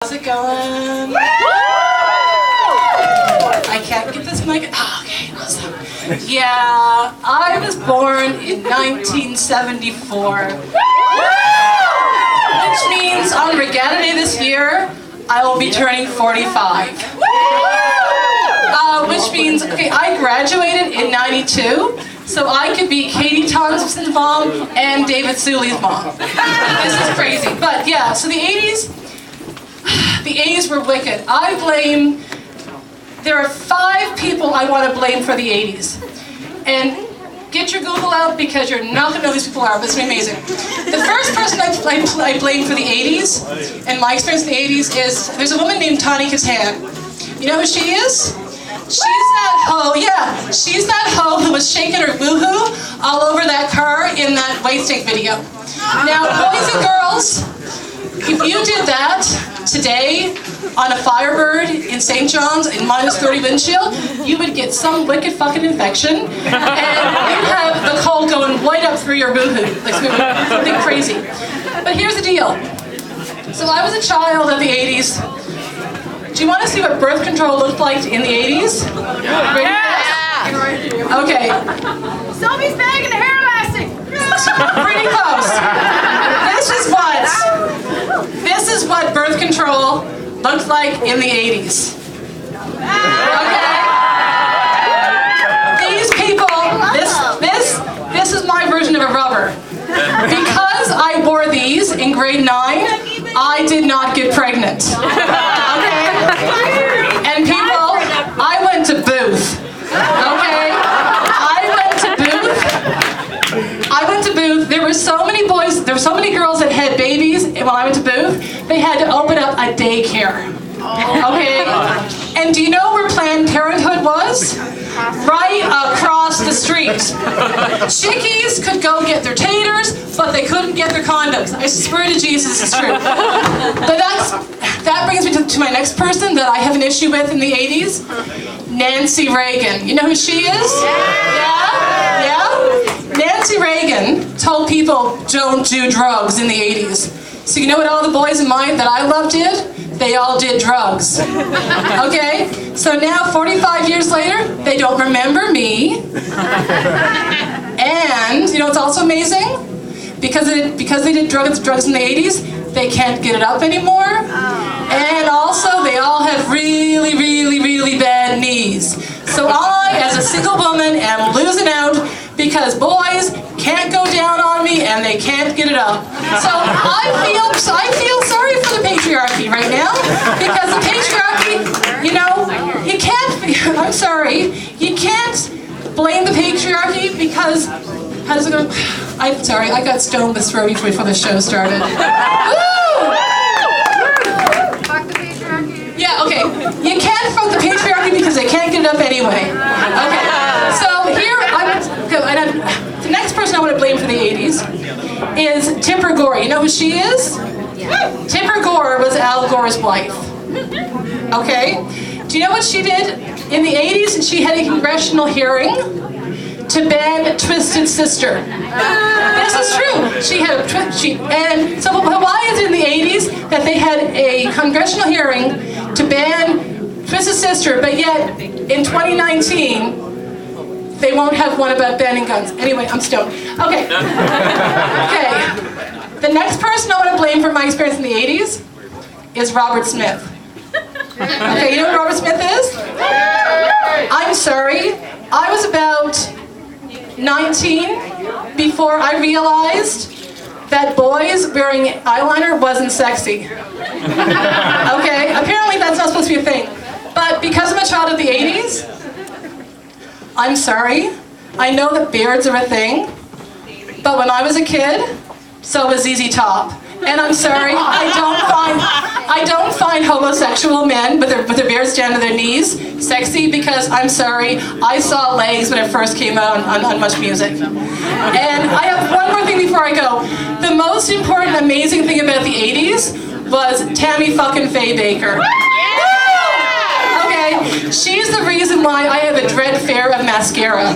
How's it going? I can't get this mic. Oh, okay, awesome. Yeah, I was born in 1974. Which means on Regatta Day this year, I will be turning 45. Which means, okay, I graduated in 92, so I could be Katie Thompson's mom and David Suley's mom. This is crazy. But yeah, so the 80s were wicked. There are 5 people I want to blame for the 80s. And get your Google out because you're not going to know who these people are, but it's amazing. The first person I blame for the 80s, and my experience in the 80s, is there's a woman named Tawny Katan. You know who she is? She's that hoe, yeah. She's that hoe who was shaking her woohoo all over that car in that White Snake video. Now, boys and girls, if you did that today on a Firebird in St. John's in -30 windshield, you would get some wicked fucking infection, and you'd have the cold going right up through your woohoo, like something crazy. But here's the deal. So I was a child of the 80s. Do you want to see what birth control looked like in the 80s? Yeah! Okay. Sophie's bag and a hair elastic! Pretty close. This is what birth control looked like in the 80s. Okay? These people, this is my version of a rubber. Because I wore these in grade 9, I did not get pregnant. Okay? And people, I went to Booth. Okay? I went to Booth. There were so many boys, there were so many girls that had babies, and when I went to Booth, they had to open up a daycare. Okay? And do you know where Planned Parenthood was? Right across the street. Chickies could go get their taters, but they couldn't get their condoms. I swear to Jesus, it's true. But that brings me to my next person that I have an issue with in the 80s. Nancy Reagan. You know who she is? Yeah? Yeah? Nancy Reagan told people, don't do drugs in the 80s. So you know what all the boys that I loved did? They all did drugs. Okay? So now, 45 years later, they don't remember me. And, you know what's also amazing? Because they did drugs in the 80s, they can't get it up anymore. And also, they all have really, really, really bad knees. So I, as a single woman, am losing out because boys can't go down on me and they can't get it up. So I feel sorry for the patriarchy right now, because the patriarchy, you know, you can't, I'm sorry, you can't blame the patriarchy because, how's it going? I'm sorry, I got stoned with throaty before the show started. Woo! Fuck the patriarchy. Yeah, okay. You can't fuck the patriarchy because they can't get it up anyway. Okay. So here, the next person I want to blame for the 80s is Tipper Gore. You know who she is? Yeah. Tipper Gore was Al Gore's wife. Okay? Do you know what she did? In the 80s, she had a congressional hearing to ban Twisted Sister. This is true. And so why is it in the 80s that they had a congressional hearing to ban Twisted Sister, but yet in 2019 they won't have one about banning guns? Anyway, I'm stoned. Okay. Okay. The next person I want to blame for my experience in the 80s is Robert Smith. Okay, you know what Robert Smith is? I'm sorry. I was about 19 before I realized that boys wearing eyeliner wasn't sexy. Okay? Apparently that's not supposed to be a thing. But because I'm a child of the 80s, I'm sorry. I know that beards are a thing. But when I was a kid, so was ZZ Top. And I'm sorry, I don't find homosexual men with their beards down to their knees sexy, because I'm sorry, I saw legs when it first came out on Much Music. And I have one more thing before I go. The most important, amazing thing about the 80s was Tammy fucking Faye Baker. Okay, she's the reason why I have a dread fear of mascara.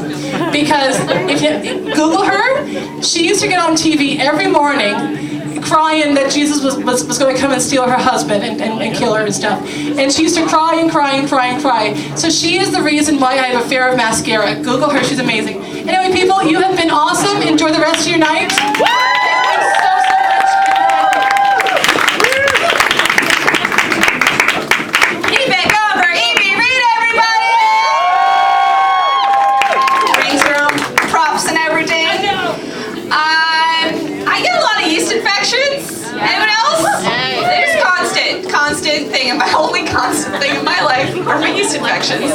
Because if you Google her, she used to get on TV every morning crying that Jesus was going to come and steal her husband and kill her and stuff. And she used to cry and cry and cry and cry. So she is the reason why I have a fear of mascara. Google her, she's amazing. Anyway, people, you have been awesome. Enjoy the rest of your night. Thank you so much. Keep it going for B Reid, everybody! Brings her own props and everything. I get a lot of yeast infections. Anyone else? There's constant thing. My only constant thing in my life are my yeast infections.